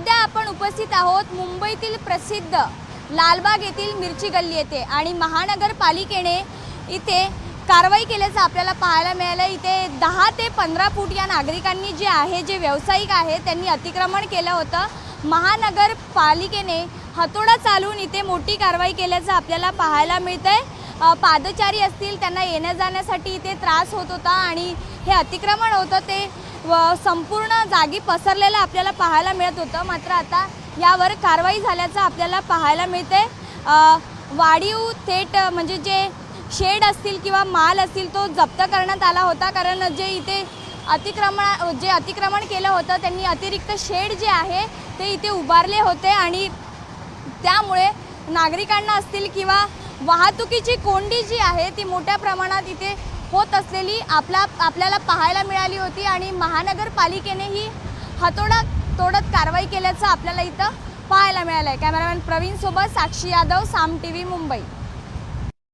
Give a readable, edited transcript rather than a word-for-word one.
सध्या आपण उपस्थित आहोत मुंबईतील प्रसिद्ध लालबाग येथील मिरची गल्ली येथे आणि महानगरपालिकेने इथे कारवाई केल्याचं आपल्याला पाहायला मिळालं। इथे 10 ते 15 फूट या नागरिकांनी जे व्यावसायिक आहेत त्यांनी अतिक्रमण केलं होतं। महानगरपालिकेने हातोडा चालून इथे मोठी कारवाई केल्याचं आपल्याला पाहायला मिळतंय। पादचारी असतील त्यांना येण्या जाण्यासाठी इथे त्रास होत होता आणि हे अतिक्रमण होतं ते संपूर्ण जागी पसरलेलं आपल्याला पाहायला मिळत होतं। मात्र आता यावर कारवाई झाल्याचं आपल्याला पाहायला मिळते। वाढीव थेट म्हणजे जे शेड असतील किंवा माल असतील तो जप्त करण्यात आला होता, कारण जे इथे अतिक्रमण केलं होतं त्यांनी अतिरिक्त शेड जे आहे ते इथे उभारले होते आणि त्यामुळे नागरिकांना असतील किंवा वाहतुकीची कोंडी जी आहे ती मोठ्या प्रमाणात इथे होत असलेली आपल्याला पाहायला मिळाली होती आणि महानगरपालिकेने ही हातोडा तोडत कारवाई केल्याचं आपल्याला इथं पाहायला मिळालं आहे। कॅमेरामॅन प्रवीण सोबत साक्षी यादव, साम टीव्ही, मुंबई।